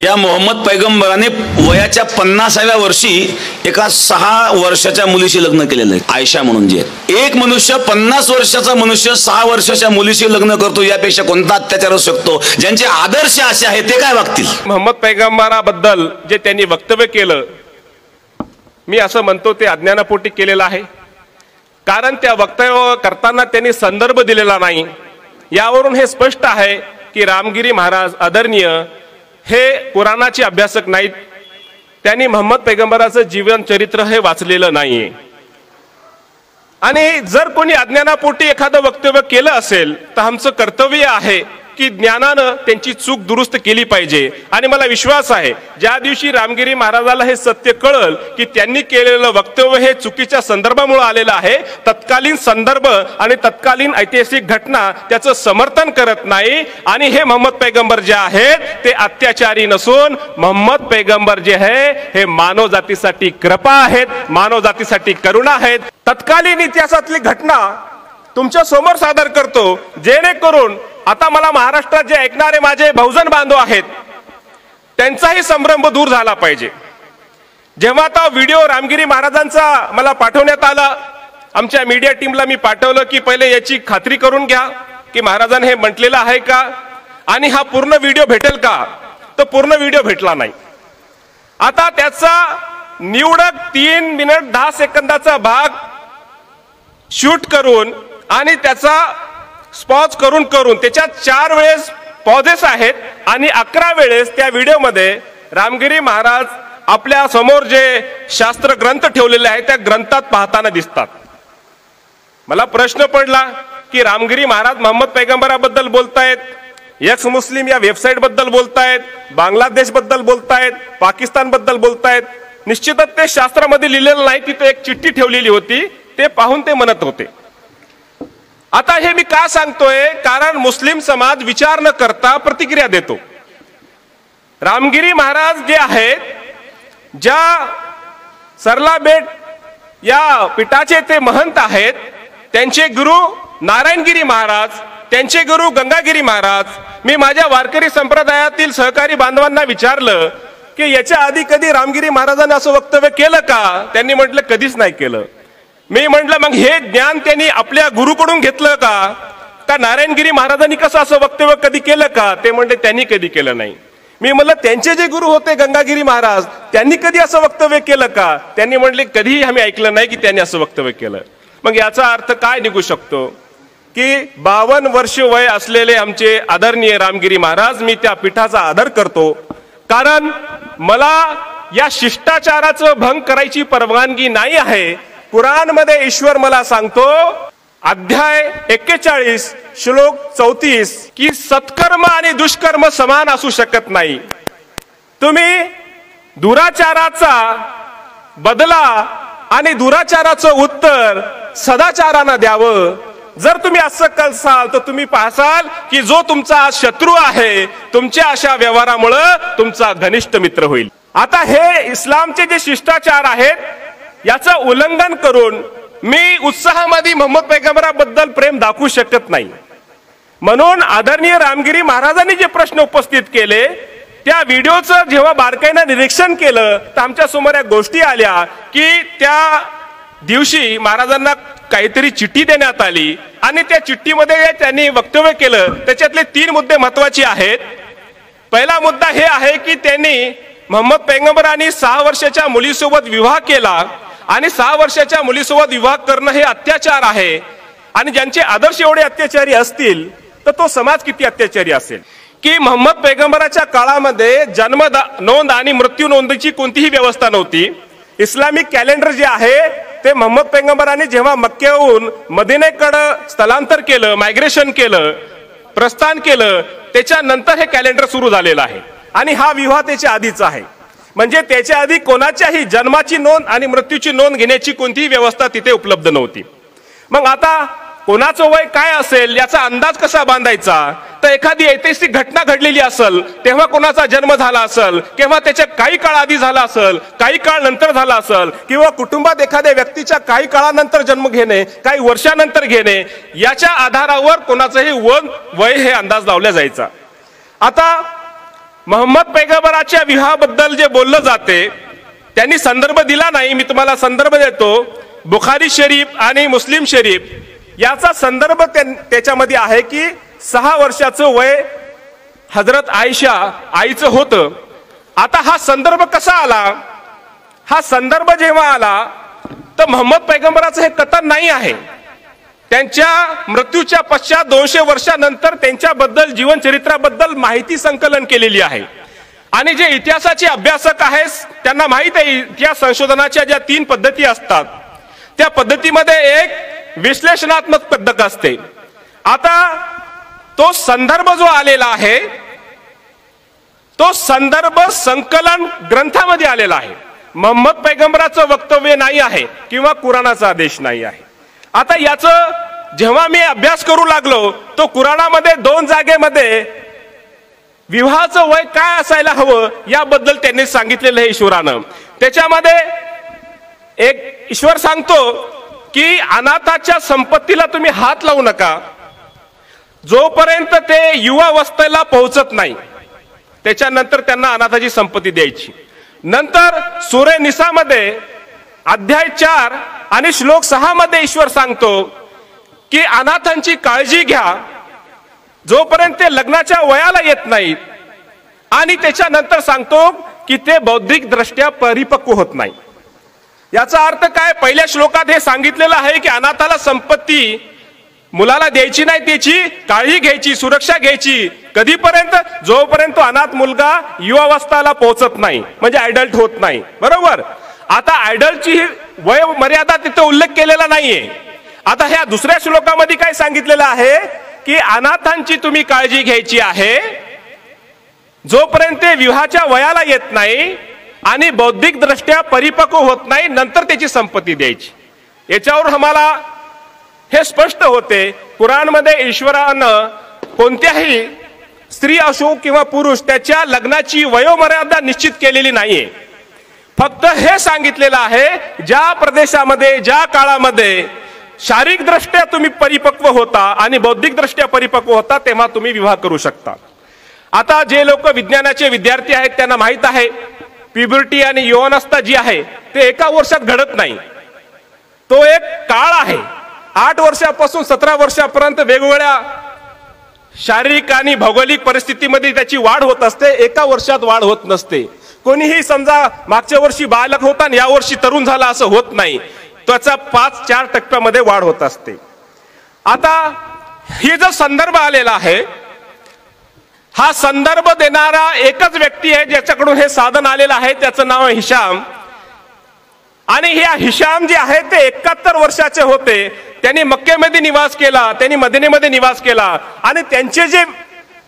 या मोहम्मद पैगंबराने वयाच्या 50व्या वर्षी एका 6 वर्षाच्या मुलीशी लग्न केलेलं आहे, आयशा म्हणून. जे एक मनुष्य 50 वर्षाचा मनुष्य 6 वर्षाच्या मुलीशी लग्न करतो, यापेक्षा कोणता अत्याचार असू शकतो? ज्यांचे आदर्श असे आहेत ते काय वागतील? मोहम्मद पैगंबराबद्दल जे त्यांनी वक्तव्य केलं, मी असं म्हणतो ते अज्ञानापोटी केलेलं आहे. कारण त्या वक्तव्य करताना त्यांनी संदर्भ दिलेला नाही. यावरून हे स्पष्ट आहे की रामगिरी महाराज आदरणीय हे कुराणाचे अभ्यासक नाहीत. त्यांनी मोहम्मद पैगंबराचं जीवन चरित्र हे वाचलेलं नाहीये. आणि जर कोणी अज्ञानापोटी एखादं वक्तव्य केलं असेल तर आमचं कर्तव्य आहे की ज्ञानानं त्यांची चूक दुरुस्त केली पाहिजे. आणि मला विश्वास आहे ज्या दिवशी रामगिरी महाराजाला हे सत्य कळल की त्यांनी केलेलं वक्तव्य हे चुकीच्या संदर्भामुळे आलेलं आहे, तत्कालीन संदर्भ आणि तत्कालीन ऐतिहासिक घटना त्याचं समर्थन करत नाही. आणि हे मोहम्मद पैगंबर जे आहेत ते अत्याचारी नसून मोहम्मद पैगंबर जे आहे हे मानव जातीसाठी कृपा आहेत, मानव जातीसाठी करुणा आहेत. तत्कालीन इतिहासातली घटना तुमच्या समोर सादर करतो, जेणेकरून आता मला महाराष्ट्रात जे ऐकणारे माझे बहुजन बांधव आहेत त्यांचाही संभ्रम दूर झाला पाहिजे. जेव्हा आता व्हिडिओ रामगिरी महाराजांचा मला पाठवण्यात आला, आमच्या मीडिया टीमला मी पाठवलं की पहिले याची खात्री करून घ्या की महाराजांनी हे म्हटलेलं आहे का आणि हा पूर्ण व्हिडिओ भेटेल का. तर पूर्ण व्हिडिओ भेटला नाही. आता त्याचा निवडक 3 मिनिट 10 सेकंदाचा भाग शूट करून आणि त्याचा पॉज करून त्याच्यात 4 वेळेस पॉजेस आहेत आणि 11 वेळेस त्या व्हिडिओमध्ये रामगिरी महाराज आपल्या समोर जे शास्त्र ग्रंथ ठेवलेले आहेत त्या ग्रंथात पाहताना दिसतात. मला प्रश्न पडला की रामगिरी महाराज मोहम्मद पैगंबराबद्दल बोलतायत, एक्स मुस्लिम या वेबसाईट बद्दल बोलतायत, बांगलादेश बद्दल बोलतायत, पाकिस्तान बद्दल बोलतायत. निश्चितच ते शास्त्रामध्ये लिहिलेलं नाही, तिथे एक चिठ्ठी ठेवलेली होती, ते पाहून ते म्हणत होते. आता हे मी का सांगतोय? कारण मुस्लिम समाज विचार न करता प्रतिक्रिया देतो. रामगिरी महाराज जे आहेत, ज्या सरलाबेट या पीठाचे ते महंत आहेत, त्यांचे गुरु नारायणगिरी महाराज, त्यांचे गुरु गंगागिरी महाराज. मी माझ्या वारकरी संप्रदायातील सहकारी बांधवांना विचारलं की याच्या आधी कधी रामगिरी महाराजांनी असं वक्तव्य केलं का? त्यांनी म्हटलं कधीच नाही केलं. मी म्हटलं मग हे ज्ञान त्यांनी आपल्या गुरुकडून घेतलं का नारायणगिरी महाराजांनी कसं असं वक्तव्य कधी केलं का? ते म्हणले त्यांनी कधी केलं नाही. मी म्हणलं त्यांचे जे गुरु होते गंगागिरी महाराज, त्यांनी कधी असं वक्तव्य केलं का? त्यांनी म्हणले कधीही आम्ही ऐकलं नाही की त्यांनी असं वक्तव्य केलं. मग याचा अर्थ काय निघू शकतो की 52 वर्ष वय असलेले आमचे आदरणीय रामगिरी महाराज, मी त्या पीठाचा आदर करतो. कारण मला या शिष्टाचाराचं भंग करायची परवानगी नाही आहे. कुराण मध्ये ईश्वर मला सांगतो, अध्याय 41 श्लोक 34 की सत्कर्म आणि दुष्कर्म समान असू शकत नाही. तुम्ही दुराचाराचा बदला आणि दुराचाराचं उत्तर सदाचारानं द्यावं. जर तुम्ही असं करसाल तर तुम्ही पाहसाल की जो तुमचा शत्रू आहे तुमच्या अशा व्यवहारामुळे तुमचा घनिष्ठ मित्र होईल. आता हे इस्लामचे जे शिष्टाचार आहेत याचं उल्लंघन करून मी उत्साहामध्ये मोहम्मद पैगंबराबद्दल प्रेम दाखवू शकत नाही. म्हणून आदरणीय रामगिरी महाराजांनी जे प्रश्न उपस्थित केले त्या व्हिडिओचं जेव्हा बारकाईनं निरीक्षण केलं तर आमच्या समोर या गोष्टी आल्या की त्या दिवशी महाराजांना काहीतरी चिठ्ठी देण्यात आली आणि त्या चिठ्ठीमध्ये त्यांनी वक्तव्य केलं. त्याच्यातले 3 मुद्दे महत्वाचे आहेत. पहिला मुद्दा हे आहे की त्यांनी मोहम्मद पैगंबरांनी 6 वर्षाच्या मुलीसोबत विवाह केला आणि 6 वर्षाच्या मुलीसोबत विवाह करणं हे अत्याचार आहे. आणि ज्यांचे आदर्श एवढे अत्याचारी असतील तर तो समाज किती अत्याचारी असेल. की मोहम्मद पैगंबराच्या काळामध्ये जन्म नोंद आणि मृत्यू नोंदीची कोणतीही व्यवस्था नव्हती. इस्लामिक कॅलेंडर जे आहे ते मोहम्मद पैगंबरांनी जेव्हा मक्क्याहून मदिनेकडे स्थलांतर केलं, मायग्रेशन केलं, प्रस्थान केलं, त्याच्यानंतर हे कॅलेंडर सुरू झालेलं आहे. आणि हा विवाह त्याच्या आधीचा आहे. म्हणजे त्याच्या आधी कोणाच्याही जन्माची नोंद आणि मृत्यूची नोंद घेण्याची कोणतीही व्यवस्था तिथे उपलब्ध नव्हती. मग आता कोणाचं वय काय असेल याचा अंदाज कसा बांधायचा? तर एखादी ऐतिहासिक घटना घडलेली असेल तेव्हा कोणाचा जन्म झाला असेल, किंवा त्याच्या काही काळ आधी झाला असेल, काही काळ नंतर झाला असेल, किंवा कुटुंबात एखाद्या व्यक्तीच्या काही काळानंतर जन्म घेणे, काही वर्षानंतर घेणे, याच्या आधारावर कोणाचंही वय हे अंदाज लावला जायचा. आता मोहम्मद पैगंबराच्या विवाहाबद्दल जे बोललं जाते त्यांनी संदर्भ दिला नाही. मी तुम्हाला संदर्भ देतो. बुखारी शरीफ आणि मुस्लिम शरीफ याचा संदर्भ त्याच्यामध्ये आहे की 6 वर्षाचं वय हजरत आयशा आईचं होतं. आता हा संदर्भ कसा आला? हा संदर्भ जेव्हा आला तर मोहम्मद पैगंबराचं हे कथन नाही आहे. त्यांच्या मृत्यूच्या पश्चात 200 वर्षानंतर त्यांच्याबद्दल जीवनचरित्राबद्दल माहिती संकलन केलेली आहे. आणि जे इतिहासाचे अभ्यासक आहेत त्यांना माहित आहे इतिहास संशोधनाच्या ज्या 3 पद्धती असतात त्या पद्धतीमध्ये एक विश्लेषणात्मक पद्धत असते. आता तो संदर्भ जो आलेला आहे तो संदर्भ संकलन ग्रंथामध्ये आलेला आहे. मोहम्मद पैगंबराचं वक्तव्य नाही आहे किंवा कुराणाचा आदेश नाही आहे. आता याचं जेव्हा मी अभ्यास करू लागलो तो कुराणामध्ये 2 जागेमध्ये विवाहाचं वय काय असायला हवं याबद्दल त्यांनी सांगितलेलं आहे ईश्वरानं. त्याच्यामध्ये एक ईश्वर सांगतो की अनाथाच्या संपत्तीला तुम्ही हात लावू नका जोपर्यंत ते युवावस्थेला पोहोचत नाही, त्याच्यानंतर त्यांना अनाथाची संपत्ती द्यायची. नंतर सूरे निसामध्ये अध्याय 4 आणि श्लोक 6 मध्ये ईश्वर सांगतो की अनाथांची काळजी घ्या जोपर्यंत ते लग्नाच्या वयाला येत नाहीत, आणि त्याच्यानंतर सांगतो की ते बौद्धिक दृष्ट्या परिपक्व होत नाही. याचा अर्थ काय? पहिल्या श्लोकात हे सांगितलेलं आहे की अनाथाला संपत्ती मुलाला द्यायची नाही, त्याची काळजी घ्यायची, सुरक्षा घ्यायची. कधीपर्यंत? जोपर्यंत अनाथ मुलगा युवावस्थेला पोहोचत नाही, म्हणजे ऍडल्ट होत नाही. बरोबर. आता ऍडल्टची वय मर्यादा तिथे उल्लेख केलेला नाहीये. आता ह्या दुसऱ्या श्लोकामध्ये काय सांगितलेलं आहे की अनाथांची तुम्ही काळजी घ्यायची आहे जोपर्यंत विवाहाच्या वयाला येत नाही आणि बौद्धिक दृष्ट्या परिपक्व होत नाही, नंतर त्याची संपत्ती द्यायची. याच्यावर आम्हाला हे स्पष्ट होते कुराणमध्ये ईश्वरानं कोणत्याही स्त्री असो किंवा पुरुष त्याच्या लग्नाची वयोमर्यादा निश्चित केलेली नाहीये. फक्त हे सांगितलेलं आहे ज्या प्रदेशामध्ये ज्या काळामध्ये शारीरिक दृष्ट्या तुम्ही परिपक्व होता आणि बौद्धिक दृष्ट्या परिपक्व होता तेव्हा तुम्ही विवाह करू शकता. आता जे लोक विज्ञानाचे विद्यार्थी आहेत त्यांना माहित आहे प्युबर्टी आणि यौवनावस्था जी आहे ते एका वर्षात घडत नाही. तो एक काळ आहे. 8 वर्षापासून 17 वर्षापर्यंत वेगवेगळ्या शारीरिक आणि भौगोलिक परिस्थितीमध्ये त्याची वाढ होत असते. एका वर्षात वाढ होत नसते. कोणीही समजा मागच्या वर्षी बालक होता आणि या वर्षी तरुण झाला असं होत नाही. त्याचा 5-4 टप्प्यामध्ये वाढ होत असते. आता हे जो संदर्भ आलेला आहे हा संदर्भ देणारा एकच व्यक्ती आहे ज्याच्याकडून हे साधन आलेलं आहे. त्याचं नाव आहे हिशाम. आणि ह्या हिशाम जे आहे ते 71 वर्षाचे होते. त्यांनी मक्केमध्ये निवास केला, त्यांनी मदिनेमध्ये निवास केला. आणि त्यांचे जे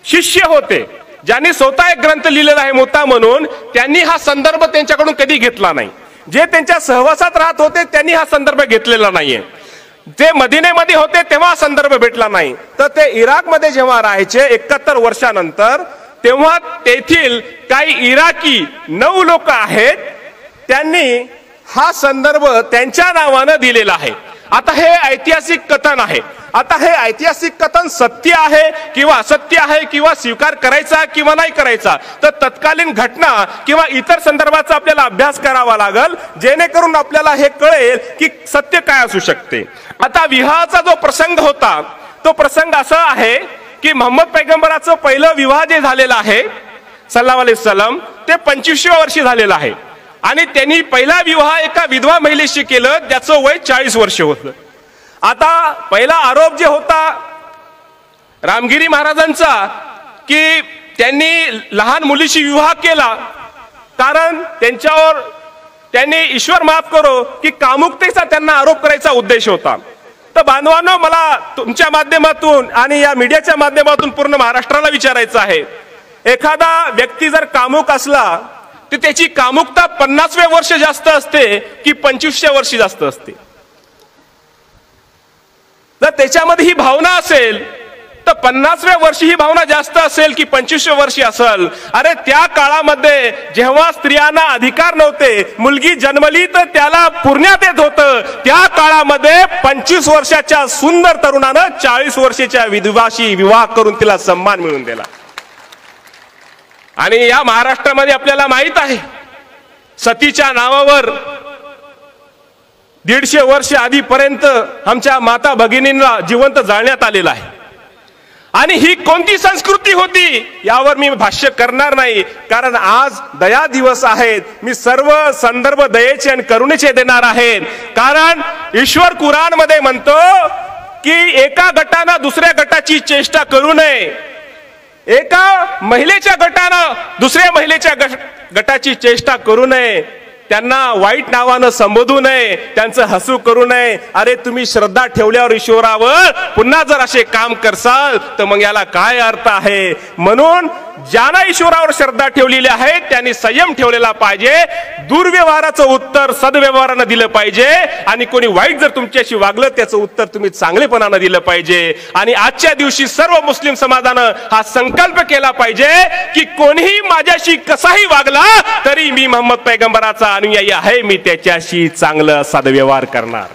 शिष्य होते ज्यांनी स्वतः एक ग्रंथ लिहिलेला आहे मुत्ता म्हणून, त्यांनी हा संदर्भ त्यांच्याकडून कधी घेतला नाही. जे त्यांच्या सहवासात राहत होते त्यांनी हा संदर्भ घेतलेला नाहीये. ते मदिनेमध्ये होते तेव्हा हा संदर्भ भेटला नाही. तर ते इराकमध्ये जेव्हा राहायचे 71 वर्षानंतर, तेव्हा तेथील काही इराकी 9 लोक आहेत त्यांनी हा संदर्भ त्यांच्या नावानं दिलेला आहे. आता हे ऐतिहासिक कथन आहे. आता हे ऐतिहासिक कथन सत्य आहे किंवा असत्य आहे किंवा स्वीकार करायचा किंवा नाही करायचा, तर तत्कालीन घटना किंवा इतर संदर्भाचा आपल्याला अभ्यास करावा लागेल जेणेकरून आपल्याला हे कळेल की सत्य काय असू शकते. आता विवाहाचा जो प्रसंग होता तो प्रसंग असा आहे की मोहम्मद पैगंबराचं पहिलं विवाह जे झालेलं आहे सल्लल्लाहु अलैहि वसल्लम ते 25व्या वर्षी झालेलं आहे. आणि त्यांनी पहिला विवाह एका विधवा महिलेशी केलं ज्याचं वय 40 वर्ष होतं. आता पहिला आरोप जे होता रामगिरी महाराजांचा की त्यांनी लहान मुलीशी विवाह केला कारण त्यांच्यावर त्यांनी ईश्वर माफ करो की कामुकतेचा त्यांना आरोप करायचा उद्देश होता. तर बांधवांनो, मला तुमच्या माध्यमातून आणि या मीडियाच्या माध्यमातून पूर्ण महाराष्ट्राला विचारायचं आहे, एखादा व्यक्ती जर कामुक असला तर त्याची कामुकता 50व्या वर्ष जास्त असते की 25व्या वर्षी जास्त असते? जर त्याच्यामध्ये ही भावना असेल तर 50व्या वर्षी ही भावना जास्त असेल की 25व्या वर्षी असेल? अरे त्या काळामध्ये जेव्हा स्त्रियांना अधिकार नव्हते, मुलगी जन्मली तर त्याला पुरण्यात येत होतं, त्या काळामध्ये 25 वर्षाच्या सुंदर तरुणानं 40 वर्षाच्या विधवाशी विवाह करून तिला सन्मान मिळवून दिला. आणि या महाराष्ट्रामध्ये आपल्याला माहित आहे सतीच्या नावावर 150 वर्ष आधीपर्यंत आमच्या माता भगिनींना जिवंत जाळण्यात आलेलं आहे. आणि ही कोणती संस्कृती होती यावर मी भाष्य करणार नाही, कारण आज दया दिवस आहेत. मी सर्व संदर्भ दयेचे आणि करुणेचे देणार आहेत. कारण ईश्वर कुराण मध्ये म्हणतो की एका गटानं दुसऱ्या गटाची चेष्टा करू नये, एका महिलेच्या गटानं दुसऱ्या महिलेच्या गटाची चेष्टा करू नये, त्यांना वाईट नावानं संबोधू नये, त्यांचं हसू करू नये. अरे तुम्ही श्रद्धा ठेवल्यावर ईश्वरावर पुन्हा जर असे काम करसाल तर मग याला काय अर्थ आहे. म्हणून ज्यांना ईश्वरावर श्रद्धा ठेवलेली आहे त्यांनी संयम ठेवलेला पाहिजे. दुर्व्यवहाराचं उत्तर सद्व्यवहारानं दिलं पाहिजे आणि कोणी वाईट जर तुमच्याशी वागलं त्याचं उत्तर तुम्ही चांगलेपणानं दिलं पाहिजे. आणि आजच्या दिवशी सर्व मुस्लिम समाजानं हा संकल्प केला पाहिजे की कोणीही माझ्याशी कसाही वागला तरी मी मोहम्मद पैगंबराचा अनुयायी आहे, मी त्याच्याशी चांगलं सद्व्यवहार करणार.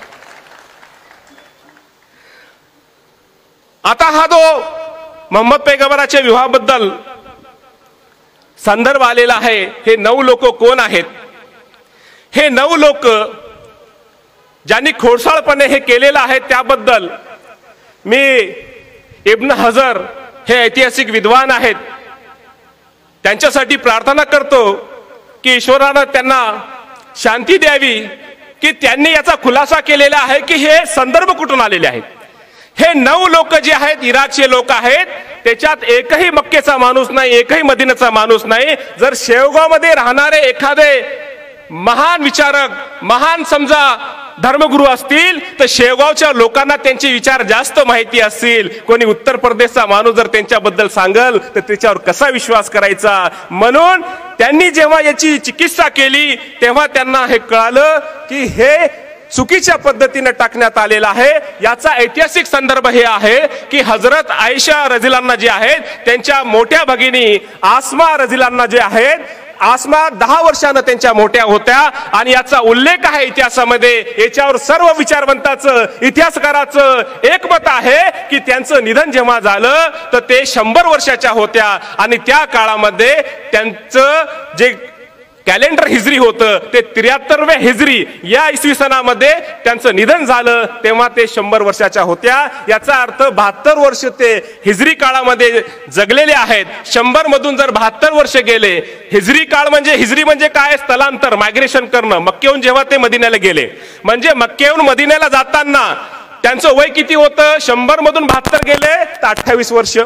आता हा जो मोहम्मद पैगंबराच्या विवाहाबद्दल संदर्भ आलेला आहे, हे 9 लोक कोण आहेत? हे 9 लोक ज्यांनी खोडसाळपणे हे केलेलं आहे त्याबद्दल मी इब्न हजर हे ऐतिहासिक विद्वान आहेत, त्यांच्यासाठी प्रार्थना करतो की ईश्वरानं त्यांना शांती द्यावी की त्यांनी याचा खुलासा केलेला आहे की हे संदर्भ कुठून आलेले आहेत. हे 9 लोक जे आहेत इराकचे लोक आहेत, त्याच्यात एकही मक्केचा माणूस नाही, एकही मदिनाचा माणूस नाही. जर शेवगाव मध्ये राहणारे एखादे महान विचारक, महान समजा धर्मगुरू असतील तर शेवगावच्या लोकांना त्यांचे विचार जास्त माहिती असतील. कोणी उत्तर प्रदेशचा माणूस जर त्यांच्याबद्दल सांगल तर त्याच्यावर कसा विश्वास करायचा. म्हणून त्यांनी जेव्हा याची चिकित्सा केली तेव्हा त्यांना हे कळालं की हे चुकीच्या पद्धतीने टाकण्यात आलेला आहे. याचा ऐतिहासिक संदर्भ हे आहे की हजरत आयशा रझियल्लाहु जे आहेत त्यांच्या मोठ्या भगिनी आसमा रझियल्लाहु जे आहेत, आसमा 10 वर्षांना त्यांच्या मोठ्या होत्या आणि याचा उल्लेख आहे इतिहासामध्ये. याच्यावर सर्व विचारवंताचं इतिहासकाराचं एकमत आहे की त्यांचं निधन जेव्हा झालं तर ते 100 वर्षाच्या होत्या आणि त्या काळामध्ये त्यांचं जे कॅलेंडर हिजरी होतं ते 73व्या हिजरी या इसवी सनामध्ये त्यांचं निधन झालं, तेव्हा ते 100 वर्षाच्या होत्या. याचा अर्थ 72 वर्ष ते हिजरी काळामध्ये जगलेले आहेत. 100 मधून जर 72 वर्ष गेले, हिजरी काळ हिजरी म्हणजे काय? स्थलांतर, मायग्रेशन करणं. मक्केहून जेव्हा ते मदिन्याला गेले, म्हणजे मक्केहून मदिन्याला जाताना त्यांचं वय किती होतं? 100 मधून 72 गेले तर 28 वर्ष.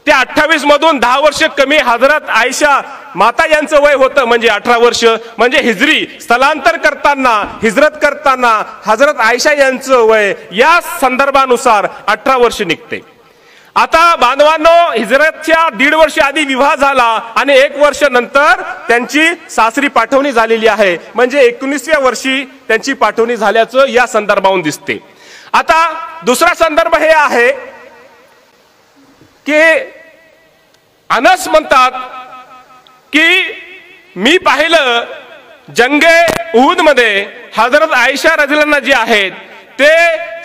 त्या 28 मधून 10 वर्ष कमी हजरत आयशा माता यांचं वय होतं, म्हणजे 18 वर्ष. म्हणजे हिजरी स्थलांतर करताना, हिजरत करताना हजरत आयशा यांचं वय या संदर्भानुसार 18 वर्ष निघते. आता बांधवांनो, हिजरतच्या 1.5 वर्ष आधी विवाह झाला आणि 1 वर्ष नंतर त्यांची सासरी पाठवणी झालेली आहे, म्हणजे 19व्या वर्षी त्यांची पाठवणी झाल्याचं या संदर्भावरून दिसते. आता दुसरा संदर्भ हे आहे की अनस म्हणतात की मी पाहिलं जंगे उहुद मध्ये हजरत आयशा रझियल्लाहु जे आहेत ते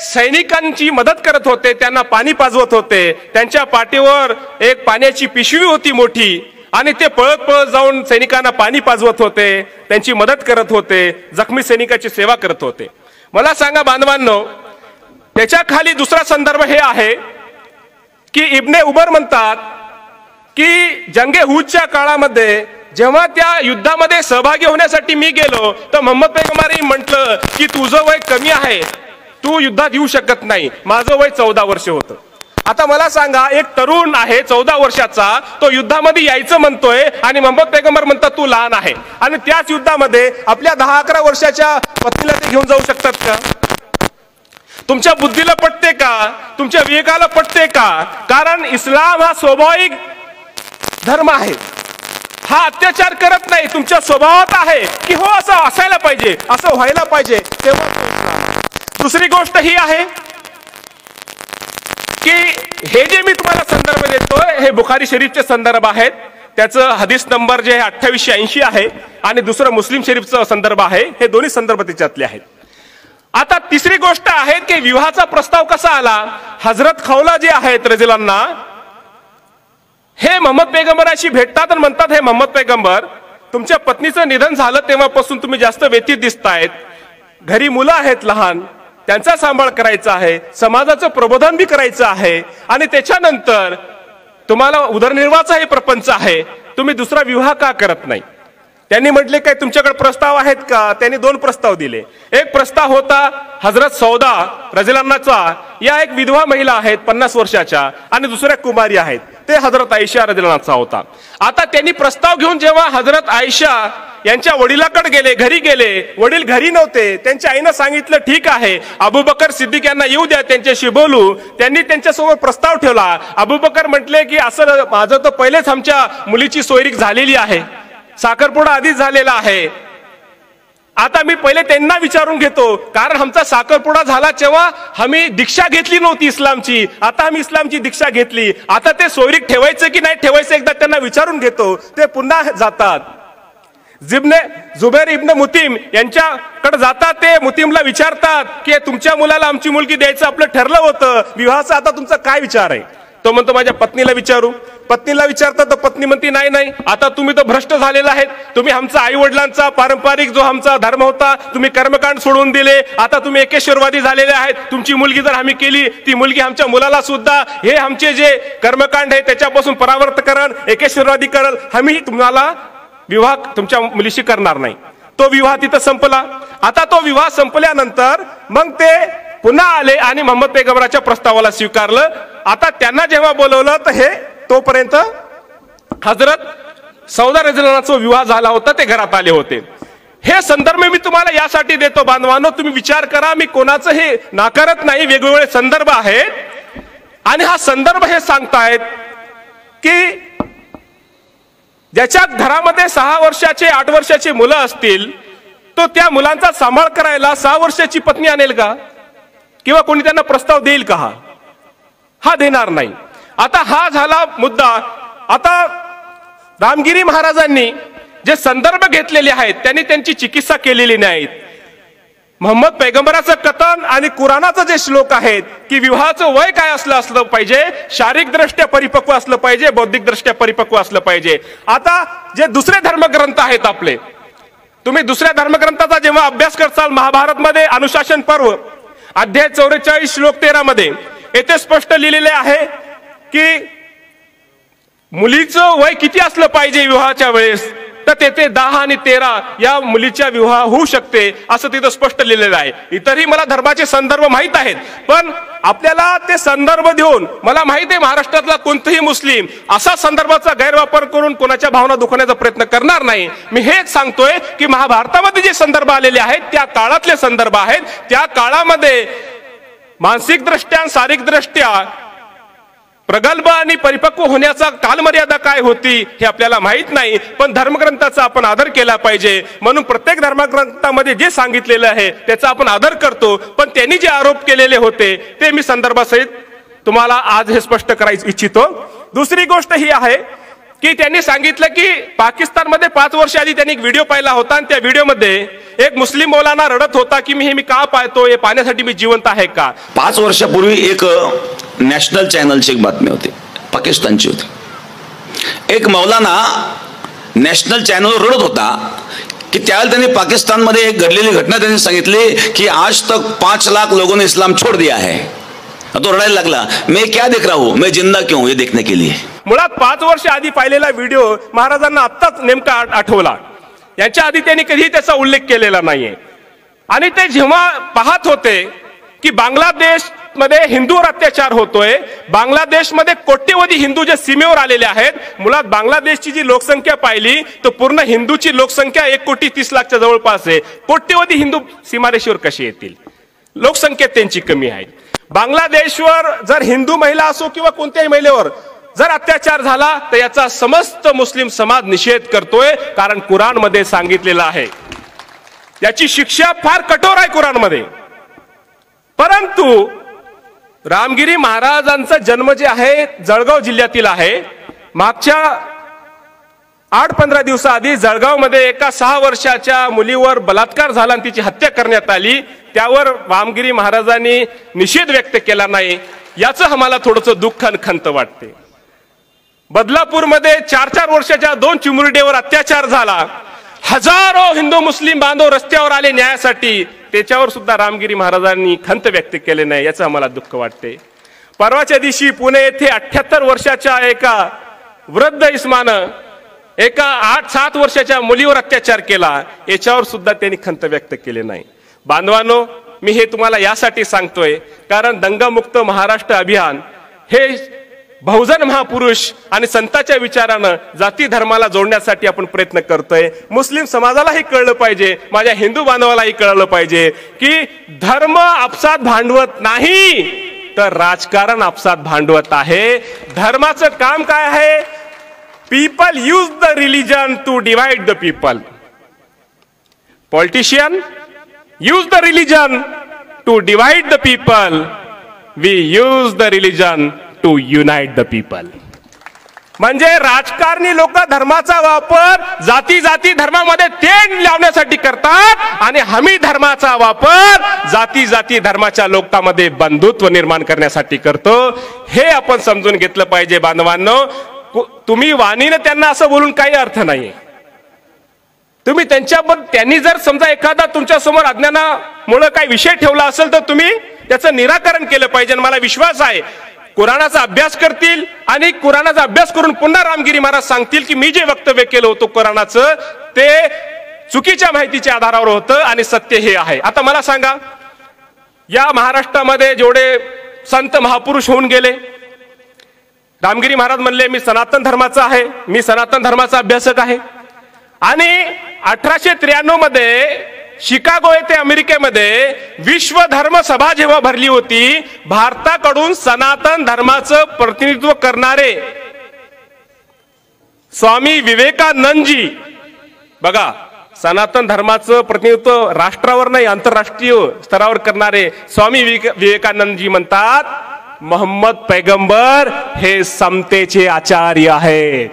सैनिकांची मदत करत होते, त्यांना पाणी पाजवत होते. त्यांच्या पाठीवर एक पाण्याची पिशवी होती मोठी आणि ते पळत पळत जाऊन सैनिकांना पाणी पाजवत होते, त्यांची मदत करत होते, जखमी सैनिकाची सेवा करत होते. मला सांगा बांधवांनो, त्याच्या खाली दुसरा संदर्भ हे आहे की इब्ने उमर म्हणतात की जंगे उहुदच्या काळामध्ये जेव्हा त्या युद्धामध्ये सहभागी होण्यासाठी मी गेलो तर मोहम्मद पैगंबरांनी म्हटलं की तुझं वय कमी आहे, तू युद्धात येऊ शकत नाही. माझं वय 14 वर्ष होतं. आता मला सांगा, एक तरुण आहे 14 वर्षाचा, तो युद्धामध्ये यायचं म्हणतोय आणि मोहम्मद पैगंबर म्हणतात तू लहान आहे, आणि त्याच युद्धामध्ये आपल्या 10-11 वर्षाच्या पत्नीला ते घेऊन जाऊ शकतात का? तुमच्या बुद्धीला पटते का? तुमच्या विवेकाला पटते का? कारण इस्लाम हा स्वाभाविक धर्म आहे, हा अत्याचार करत नाही. तुमच्या स्वभावात आहे की हो असं असायला पाहिजे, असं व्हायला पाहिजे, तेव्हा. दुसरी गोष्ट ही आहे की हे जे मी तुम्हाला संदर्भ देतोय हे बुखारी शरीफचे संदर्भ आहेत. त्याचं हदीस नंबर जे 2880 आहे आणि दुसरं मुस्लिम शरीफचं संदर्भ आहे. हे दोन्ही संदर्भ त्याच्यातले आहेत. आता तिसरी गोष्ट आहे की विवाहाचा प्रस्ताव कसा आला. हजरत खौला जे आहेत रझियल्लाहु अन्हा, हे मोहम्मद पैगंबराशी भेटतात आणि म्हणतात, हे मोहम्मद पैगंबर, तुमच्या पत्नीचं निधन झालं तेव्हापासून तुम्ही जास्त व्यथित दिसतायत, घरी मुलं आहेत लहान, त्यांचा सांभाळ करायचा आहे, समाजाचं प्रबोधन बी करायचं आहे, आणि त्याच्यानंतर तुम्हाला उदरनिर्वाहाचाही प्रपंच आहे, तुम्ही दुसरा विवाह का करत नाही? त्यांनी म्हटले, काय तुमच्याकडे प्रस्ताव आहेत का? त्यांनी 2 प्रस्ताव दिले. एक प्रस्ताव होता हजरत सौदा रज़ियल्लाहु या एक विधवा महिला आहेत 50 वर्षाच्या, आणि दुसऱ्या कुमारी आहेत, ते हजरत आयशा रज़ियल्लाहु होता. आता त्यांनी प्रस्ताव घेऊन जेव्हा हजरत आयशा यांच्या वडिलाकडे गेले, घरी गेले, वडील घरी नव्हते. त्यांच्या आईनं सांगितलं, ठीक आहे, अबूबकर सिद्दीक यांना येऊ द्या, त्यांच्याशी बोलू. त्यांनी त्यांच्यासमोर प्रस्ताव ठेवला. अबूबकर म्हटले की असं माझं तर पहिलेच आमच्या मुलीची सोयरीक झालेली आहे, साखरपुडा आधीच झालेला आहे, आता मी पहिले त्यांना विचारून घेतो, कारण आमचा साखरपुडा झाला तेव्हा आम्ही दीक्षा घेतली नव्हती इस्लामची, आता आम्ही इस्लामची दीक्षा घेतली, आता ते सोयरीक ठेवायचं की नाही ठेवायचं एकदा त्यांना विचारून घेतो. ते पुन्हा जातात, जुबैर इब्न मुतीम यांच्याकडे जातात. ते मुतीमला विचारतात की तुमच्या मुलाला आमची मुलगी द्यायचं आपलं ठरलं होतं, विवाहाचा आता तुमचा काय विचार आहे? तो म्हणतो, माझ्या पत्नीला विचारू. पत्नीला विचारतात तर पत्नी म्हणती, नाही नाही, आता तुम्ही तर भ्रष्ट झालेला आहेत, तुम्ही आमचा आई वडिलांचा पारंपरिक जो आमचा धर्म होता तुम्ही कर्मकांड सोडून दिले, आता तुम्ही एकेश्वरवादी झालेले आहेत, तुमची मुलगी जर आम्ही केली, ती मुलगी आमच्या मुलाला सुद्धा हे आमचे जे कर्मकांड आहे त्याच्यापासून परावर्त करण, एकेश्वरवादी करण, आम्ही तुम्हाला विवाह तुमच्या मुलीशी करणार नाही. तो विवाह तिथं संपला. आता तो विवाह संपल्यानंतर मग ते पुन्हा आले आणि मोहम्मद पैगंबराच्या प्रस्तावाला स्वीकारलं. आता त्यांना जेव्हा बोलवलं तर हे तोपर्यंत हजरत सौदा रज़ियल्लाहु विवाह झाला होता, ते घरात आले होते. हे संदर्भ मी तुम्हाला यासाठी देतो बांधवांनो, तुम्ही विचार करा, मी कोणाचं हे नाकारत नाही, वेगवेगळे संदर्भ आहेत आणि हा संदर्भ हे सांगतायत की ज्याच्या घरामध्ये 6 वर्षाचे 8 वर्षाचे मुलं असतील, तो त्या मुलांचा सांभाळ करायला 6 वर्षाची पत्नी आणेल का? किंवा कोणी त्यांना प्रस्ताव देईल का? हा देणार नाही. आता हा झाला मुद्दा. आता रामगिरी महाराजांनी जे संदर्भ घेतलेले आहेत त्यांनी त्यांची चिकित्सा केलेली नाहीत. मोहम्मद पैगंबराचं कथन आणि कुराणाचं जे श्लोक आहेत की विवाहाचं वय काय असलं पाहिजे, शारीरिक दृष्ट्या परिपक्व असलं पाहिजे, बौद्धिक दृष्ट्या परिपक्व असलं पाहिजे. आता जे दुसरे धर्मग्रंथ आहेत आपले, तुम्ही दुसऱ्या धर्मग्रंथाचा जेव्हा अभ्यास करसाल, महाभारत मध्ये अनुशासन पर्व अध्याय 44 श्लोक 13 मध्ये येथे स्पष्ट लिहिलेले आहे की मुलीचं वय किती असलं पाहिजे विवाहाच्या वेळेस, तर तेथे 10 आणि 13 या मुलीच्या विवाह होऊ शकते असं तिथं स्पष्ट लिहिलेलं आहे. इतरही मला धर्माचे संदर्भ माहित आहेत, पण आपल्याला ते संदर्भ देऊन, मला माहित आहे महाराष्ट्रातला कोणताही मुस्लिम असा संदर्भाचा गैरवापर करून कोणाच्या भावना दुखवण्याचा प्रयत्न करणार नाही. मी हेच सांगतोय की महाभारतामध्ये जे संदर्भ आलेले आहेत त्या काळातले संदर्भ आहेत. त्या काळामध्ये मानसिक दृष्ट्या शारीरिक दृष्ट्या प्रगल्भ आणि परिपक्व होण्याचा कालमर्यादा काय होती हे आपल्याला माहित नाही, पण धर्मग्रंथाचा आपण आदर केला पाहिजे. म्हणून प्रत्येक धर्मग्रंथामध्ये जे सांगितलेलं आहे त्याचा आपण आदर करतो, पण त्यांनी जे आरोप केलेले होते ते मी संदर्भासहित तुम्हाला आज हे स्पष्ट करायचं इच्छितो. दुसरी गोष्ट ही आहे की त्यांनी सांगितलं की पाकिस्तानमध्ये 5 वर्ष आधी त्यांनी एक व्हिडिओ पाहिला होता आणि त्या व्हिडिओमध्ये एक मुस्लिम मौलाना रडत होता की मी का पाहतो, हे पाहण्यासाठी मी जिवंत आहे का. 5 वर्षापूर्वी एक नॅशनल चॅनलची एक बातमी होती, पाकिस्तानची होती. एक मौलाना नॅशनल चॅनलवर रडत होता की त्यावेळेला त्यांनी पाकिस्तानमध्ये एक घडलेली घटना त्यांनी सांगितली की आज तक 5 लाख लोगों ने इस्लाम छोड़ दिया है. तो रडायला लागला, मैं क्या देख रहा हूं, मैं जिंदा क्यों, ये देखने के लिए. मुळात 5 वर्ष आधी पाहिलेला व्हिडिओ महाराजांना आत्ताच नेमका आठवला. याच्या आधी त्यांनी कधी त्याचा उल्लेख केलेला नाहीये. आणि ते जेव्हा पाहत होते की बांगलादेश मध्ये हिंदूवर अत्याचार होतोय, बांगलादेशमध्ये कोट्यवधी हिंदू जे सीमेवर आलेले आहेत, मुळात बांगलादेशची जी लोकसंख्या पाहिली तर पूर्ण हिंदूची लोकसंख्या 1,30,00,000च्या जवळपास आहे. कोट्यवधी हिंदू सीमारेषेवर कसे येतील? लोकसंख्या त्यांची कमी आहे. बांगलादेशवर जर हिंदू महिला असो किंवा कोणत्याही महिलेवर जर अत्याचार झाला तर याचा समस्त मुस्लिम समाज निषेध करतोय, कारण कुराण मध्ये सांगितलेलं आहे. याची शिक्षा फार कठोर आहे कुराण मध्ये. परंतु रामगिरी महाराजांचा जन्म जे आहे जळगाव जिल्ह्यातील आहे. मागच्या 8-15 दिवसाआधी जळगाव मध्ये एका 6 वर्षाच्या मुलीवर बलात्कार झाला आणि तिची हत्या करण्यात आली. त्यावर रामगिरी महाराजांनी निषेध व्यक्त केला नाही. याचं आम्हाला थोडंसं दुःख आणि खंत वाटते. बदलापूरमध्ये 4-4 वर्षाच्या 2 चिमुरडीवर अत्याचार झाला, हजारो हिंदू मुस्लिम बांधव रस्त्यावर आले न्यायासाठी, त्याच्यावर सुद्धा रामगिरी महाराजांनी खंत व्यक्त केले नाही, याचं आम्हाला दुःख वाटते. परवाच्या दिवशी पुणे येथे 78 वर्षाच्या एका वृद्ध इस्मानं एका 8-7 वर्षाच्या मुलीवर अत्याचार केला, याच्यावर सुद्धा त्यांनी खंत व्यक्त केले नाही. बांधवांनो, मी हे तुम्हाला यासाठी सांगतोय कारण दंगमुक्त महाराष्ट्र अभियान हे बहुजन महापुरुष आणि संतांच्या विचारानं जाती धर्माला जोडण्यासाठी आपण प्रयत्न करतोय. मुस्लिम समाजालाही कळलं पाहिजे, माझ्या हिंदू बांधवालाही कळलं पाहिजे की धर्म आपसात भांडवत नाही तर राजकारण आपसात भांडवत आहे. धर्माचं काम काय आहे? People use the religion to divide the people. Politician use the religion to divide the people. We use the religion to unite the people. म्हणजे राजकारणी लोक धर्माचा वापर जाती जाती धर्मामध्ये तेढ लावण्यासाठी करतात आणि आम्ही धर्माचा वापर जाती जाती धर्माच्या लोकांमध्ये बंधुत्व निर्माण करण्यासाठी करतो. हे आपण समजून घेतलं पाहिजे. बांधवांनो, तुम्ही वाणीने त्यांना असं बोलून काही अर्थ नाहीये. तुम्ही त्यांनी जर समजा एखादा तुमच्या समोर अज्ञानामुळे काही विषय ठेवला असेल तर तुम्ही त्याचं निराकरण केलं पाहिजे. मला विश्वास आहे कुराणाचा अभ्यास करतील आणि कुराणाचा अभ्यास करून पुन्हा रामगिरी महाराज सांगतील की मी जे वक्तव्य केलं होतं कुराणाचं ते चुकीच्या माहितीच्या आधारावर होतं आणि सत्य हे आहे. आता मला सांगा, या महाराष्ट्रामध्ये जेवढे संत महापुरुष होऊन गेले, रामगिरी महाराज म्हणले मी सनातन धर्माचा आहे, मी सनातन धर्माचा अभ्यासक आहे. आणि 1893 मध्ये शिकागो येथे अमेरिकेमध्ये विश्व धर्म सभा जेव्हा भरली होती, भारताकडून सनातन धर्माचं प्रतिनिधित्व करणारे स्वामी विवेकानंदजी, बघा सनातन धर्माचं प्रतिनिधित्व राष्ट्रावर नाही आंतरराष्ट्रीय स्तरावर करणारे स्वामी विवेकानंदजी म्हणतात, मोहम्मद पैगंबर हे समतेचे आचार्य आहेत.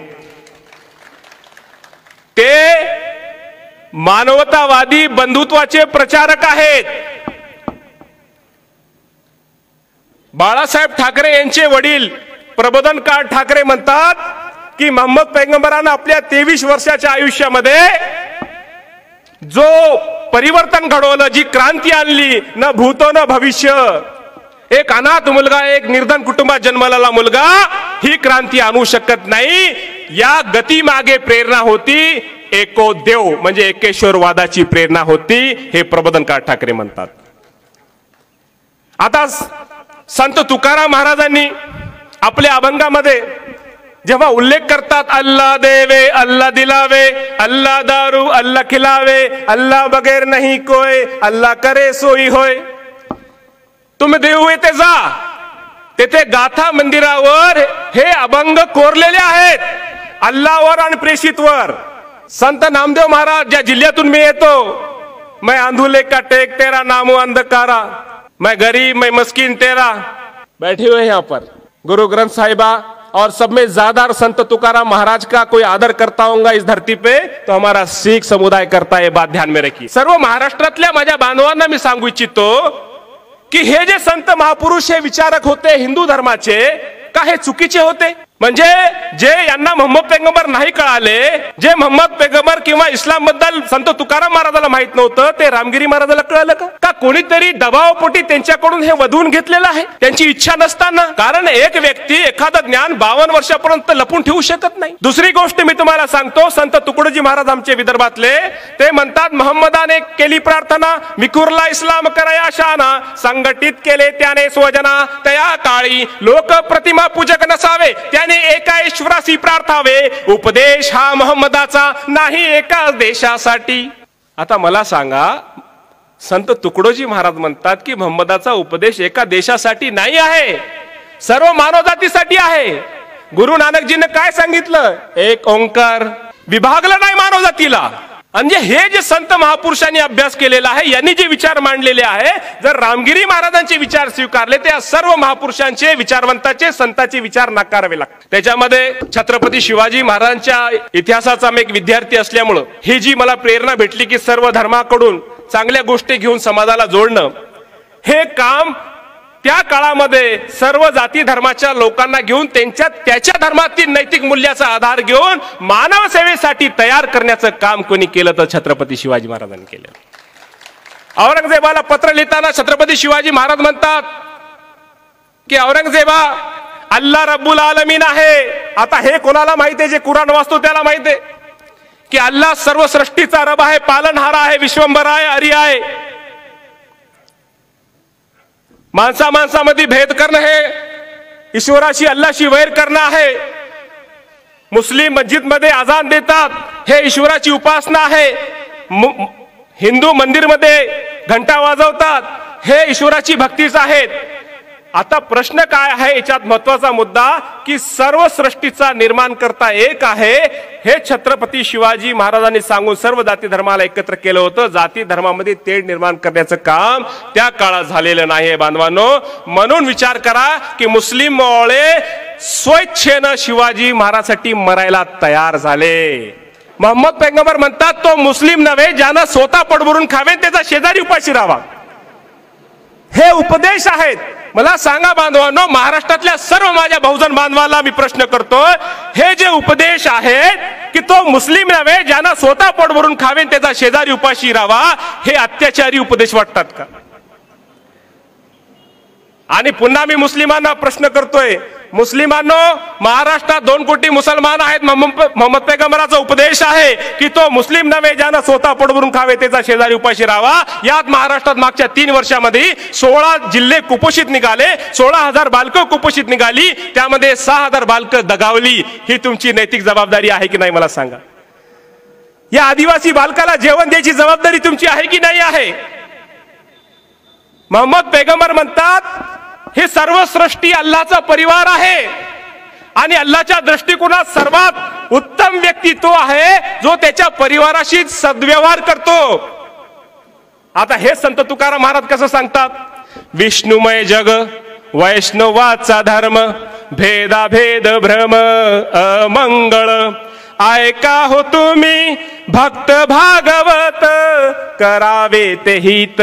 ते मानवतावादी बंधुत्वाचे प्रचारक आहेत. बाळासाहेब ठाकरे यांचे वडील प्रबोधनकार ठाकरे म्हणतात की मोहम्मद पैगंबरानं आपल्या 23 वर्षाच्या आयुष्यामध्ये जो परिवर्तन घडवलं, जी क्रांती आणली, न भूतो न भविष्य, एक अनाथ मुलगा, एक निर्धन कुटुंबात जन्मलेला मुलगा ही क्रांती आणू शकत नाही. या गती मागे प्रेरणा होती एको देव म्हणजे एकेश्वरवादाची प्रेरणा होती, हे प्रबोधनकार ठाकरे म्हणतात. आता संत तुकाराम महाराजांनी आपल्या अभंगामध्ये जेव्हा उल्लेख करतात, अल्लाह देवे अल्लाह दिलावे, अल्लाह दारू अल्लाह खिलावे, अल्लाह बगैर नहीं कोय, अल्लाह करे सोई होय. तुम्ही देऊ येथे जा, तेथे गाथा मंदिरावर हे अभंग कोरलेले आहेत, अल्लाहवर आणि प्रेषितवर. संत नामदेव महाराज, ज्या जिल्ह्यातून मी येतो, मैं अंधुले का टेक तेरा नामो अंधकारा, मैं गरीब मैं मस्किन तेरा, बैठे हुए यहाँ पर गुरु ग्रंथ साहिबा और सब में ज्यादा संत तुकाराम महाराज का कोई आदर करता होगा इस धरती पे तो हमारा सिख समुदाय करता है. बात ध्यान में रखिए. सर्व महाराष्ट्रातल्या माझ्या बांधवांना मी सांगू इच्छितो की हे जे संत महापुरुष हे विचारक होते हिंदू धर्माचे, का हे चुकीचे होते? म्हणजे जे यांना मोहम्मद पैगंबर नाही कळाले, जे मोहम्मद पैगंबर किंवा इस्लाम बद्दल संत तुकाराम महाराजाला माहित नव्हतं, ते रामगिरी महाराजाला कळलं का? का कोणीतरी दबावपोटी त्यांच्याकडून हे वधवून घेतलेलं आहे त्यांची इच्छा नसताना? कारण एक व्यक्ती एखादं ज्ञान 52 वर्षापर्यंत लपून ठेवू शकत नाही. दुसरी गोष्ट मी तुम्हाला सांगतो, संत तुकडोजी महाराज आमचे विदर्भातले, ते म्हणतात मोहम्मदाने केली प्रार्थना, विखुरला इस्लाम कराया शाना, संघटित केले त्याने स्वजना, त्या काळी लोक प्रतिमा पूजक नसावे, त्याने एका ईश्वराशी प्रार्थावे, उपदेश हा मोहम्मदाचा नाही एका देशासाठी. आता मला सांगा, संत तुकडोजी महाराज म्हणतात की मोहम्मदाचा उपदेश एका देशासाठी नाही आहे, सर्व मानवजातीसाठी आहे. गुरु नानकजीने काय सांगितलं? एक ओंकार. विभागला नाही मानवजातीला. म्हणजे हे जे संत महापुरुषांनी अभ्यास केलेला आहे, यांनी जे विचार मांडलेले आहे, जर रामगिरी महाराजांचे विचार स्वीकारले तर सर्व महापुरुषांचे, विचारवंताचे, संतांचे विचार नाकारावे लागतात. त्याच्यामध्ये छत्रपती शिवाजी महाराजांच्या इतिहासाचा मी एक विद्यार्थी असल्यामुळं ही जी मला प्रेरणा भेटली की सर्व धर्माकडून चांगल्या गोष्टी घेऊन समाजाला जोडणं, हे काम त्या काळामध्ये सर्व जाती धर्माच्या लोकांना घेऊन त्याच्या धर्मातील नैतिक मूल्याचा आधार घेऊन मानव सेवेसाठी तयार करण्याचं काम कोणी केलं तर छत्रपती शिवाजी महाराजांनी केलं. औरंगजेबाला पत्र लिहिताना छत्रपती शिवाजी महाराज म्हणतात की औरंगजेबा, अल्लाह रब्बुल आलमीन आहे. आता हे कोणाला माहिती आहे? जे कुराण वाचतो त्याला माहिती आहे की अल्लाह सर्व सृष्टीचा रब आहे, पालनहारा आहे, विश्वंभर आहे, हरी आहे. माणसामध्ये भेद करणं हे ईश्वराशी अल्लाशी वैर करणं आहे. मुस्लिम मस्जिद मध्ये अजान देतात, हे ईश्वराची उपासना आहे. हिंदू मंदिरमध्ये घंटा वाजवतात, हे ईश्वराची भक्तीच आहेत. आता प्रश्न काय आहे याच्यात महत्वाचा मुद्दा की सर्व सृष्टीचा निर्माण करता एक आहे हे छत्रपती शिवाजी महाराजांनी सांगून सर्व जाती धर्माला एकत्र केलं होतं. जाती धर्मामध्ये तेढ निर्माण करण्याचं काम त्या काळात झालेलं नाही बांधवांनो. म्हणून विचार करा की मुस्लिम मोळे स्वेच्छेनं शिवाजी महाराजांसाठी मरायला तयार झाले. मोहम्मद पैगंबर म्हणतात, तो मुस्लिम नव्हे ज्यानं स्वतः पोट भरून खावे त्याचा शेजारी उपाशी राहावा. हे उपदेश आहेत. मला सांगा बांधवांनो, महाराष्ट्रातल्या सर्व माझ्या बहुजन बांधवांना मी प्रश्न करतो, हे जे उपदेश आहेत की तो मुस्लिम नव्हे ज्यानं स्वतः पोट भरून खावे त्याचा शेजारी उपाशी राहावा, हे अत्याचारी उपदेश वाटतात का? आणि पुन्हा मी मुस्लिमांना प्रश्न करतोय, मुस्लिमांनो, महाराष्ट्रात 2 कोटी मुसलमान आहेत. मोहम्मद पैगंबराचा उपदेश आहे की तो मुस्लिम नव्हे ज्यानं स्वतः पोट भरून खावे त्याचा शेजारी उपाशी राहावा. यात महाराष्ट्रात मागच्या 3 वर्षामध्ये 16 जिल्हे कुपोषित निघाले, 16,000 बालकं कुपोषित निघाली, त्यामध्ये 6,000 बालकं दगावली. ही तुमची नैतिक जबाबदारी आहे की नाही मला सांगा? या आदिवासी बालकाला जेवण द्यायची जबाबदारी तुमची आहे की नाही आहे? मोहम्मद पैगंबर म्हणतात, हे सर्व सृष्टी अल्लाहचा परिवार आहे आणि अल्लाहच्या दृष्टिकोनात सर्वात उत्तम व्यक्ती तो आहे जो त्याच्या परिवाराशी सद्व्यवहार करतो. आता हे संत तुकाराम महाराज कसं सांगतात? विष्णुमय जग वैष्णवाचा धर्म, भेदाभेद भ्रम अमंगळ, ऐका हो तुम्ही भक्त भागवत, करावे ते हित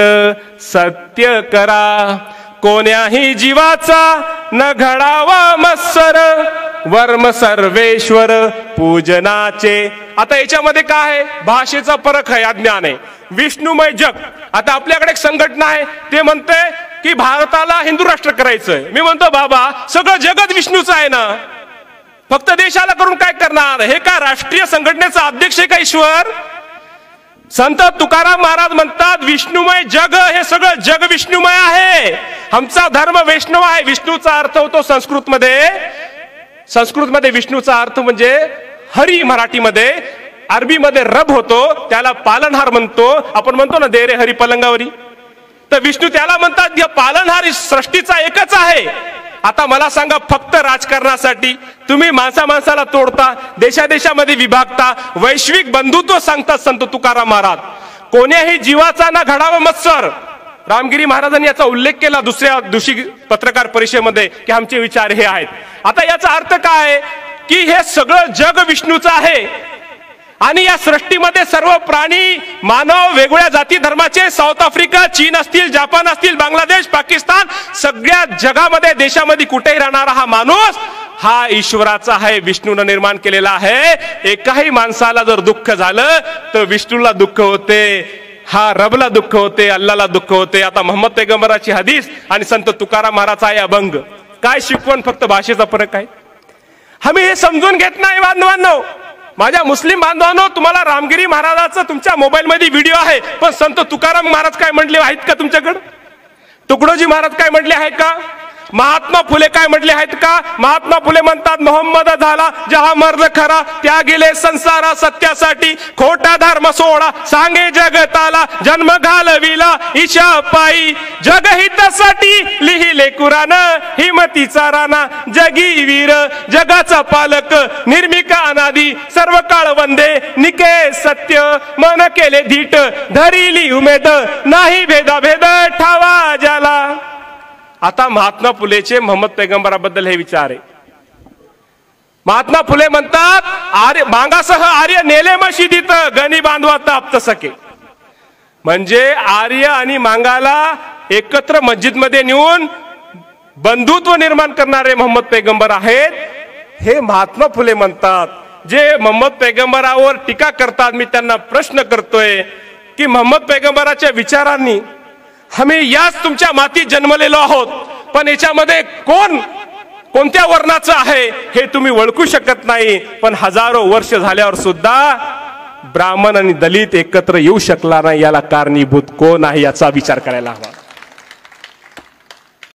सत्य करा, कोण्याही जीवाचा न घडावा मत्सर, वर्म सर्वेश्वर पूजनाचे. आता याच्यामध्ये काय आहे? भाषेचा फरक आहे, अज्ञान आहे. विष्णुमय जग, आता आपल्याकडे एक संघटना आहे, ते म्हणते की भारताला हिंदू राष्ट्र करायचंय. मी म्हणतो बाबा, सगळं जगत विष्णूचं आहे ना, फक्त देशाला करून काय करणार? हे काय राष्ट्रीय संघटनेचा अध्यक्ष आहे का ईश्वर? संत तुकाराम महाराज म्हणतात, विष्णुमय जग, हे सगळं जग विष्णुमय आहे. आमचा धर्म वैष्णव आहे. विष्णूचा अर्थ होतो संस्कृतमध्ये विष्णूचा अर्थ म्हणजे हरी, मराठीमध्ये, अरबीमध्ये रब होतो, त्याला पालनहार म्हणतो. आपण म्हणतो ना, दे रे हरी पलंगावरी, तर विष्णू त्याला म्हणतात. या पालनहार सृष्टीचा एकच आहे. आता मला सांगा, फक्त राजकारणासाठी तुम्ही माणसाला तोडता, देशादेशामध्ये विभागता, वैश्विक बंधुत्व सांगतात संत तुकाराम महाराज. कोण्याही जीवाचा ना घडावा मत्सर. रामगिरी महाराजांनी याचा उल्लेख केला दुसऱ्या दिवशी पत्रकार परिषदेमध्ये की आमचे विचार हे आहेत. आता याचा अर्थ काय की हे सगळं जग विष्णूचं आहे आणि या सृष्टीमध्ये सर्व प्राणी, मानव, वेगवेगळ्या जाती धर्माचे, साऊथ आफ्रिका, चीन असतील, जापान असतील, बांगलादेश, पाकिस्तान, सगळ्या जगामध्ये, देशामध्ये कुठेही राहणारा हा माणूस हा ईश्वराचा आहे, विष्णूने निर्माण केलेला आहे. एकाही माणसाला जर दुःख झालं तर विष्णूला दुःख होते, हा रबला दुःख होते, अल्लाहला दुःख होते. आता मोहम्मद पैगंबराची हदीस आणि संत तुकाराम महाराजचा आहे अभंग. काय शिकवण? फक्त भाषेचा फरक आहे. आम्ही हे समजून घेत नाही बांधवांनो. माझ्या मुस्लिम बांधवांनो, तुम्हाला रामगिरी महाराजाचा तुमच्या मोबाईल मध्ये व्हिडिओ आहे, पण संत तुकाराम महाराज काय म्हटले आहेत का तुमच्याकडे? तुकडोजी महाराज काय म्हटले आहेत का? महात्मा फुले काय म्हटले आहेत का? महात्मा फुले म्हणतात, मोहम्मद झाला जहा मर्द खरा, त्या गेले संसारा सत्यासाठी, खोटा धर्म सोडा सांगे जगताला, जन्म घालविला ईशा पायी, जगहितासाठी लिहिले कुराण, हिमतीचा राणा जगी वीर, जगाचा पालक निर्मिका अनादी, सर्व काळ वंदे निके सत्य, मन केले धीट धरिली उमेद, नाही भेदाभेद ठावा जाला. आता महात्मा फुलेचे मोहम्मद पैगंबराबद्दल हे विचार आहे. महात्मा फुले म्हणतात, आर्य मांगासह आर्य नेले मशिदीत, गणी बांधवा ताप्त सके. म्हणजे आर्य आणि मांगाला एकत्र मस्जिद मध्ये नेऊन बंधुत्व निर्माण करणारे मोहम्मद पैगंबर आहेत हे महात्मा फुले म्हणतात. जे मोहम्मद पैगंबरावर टीका करतात, मी त्यांना प्रश्न करतोय की मोहम्मद पैगंबराच्या विचारांनी आम्ही याच तुमच्या मातीत जन्मलेलो आहोत, पण याच्यामध्ये कोणत्या वर्णाचं आहे हे तुम्ही ओळखू शकत नाही. पण हजारो वर्ष झाल्यावर सुद्धा ब्राह्मण आणि दलित एकत्र येऊ शकला नाही. याला कारणीभूत कोण आहे याचा विचार करायला हवा.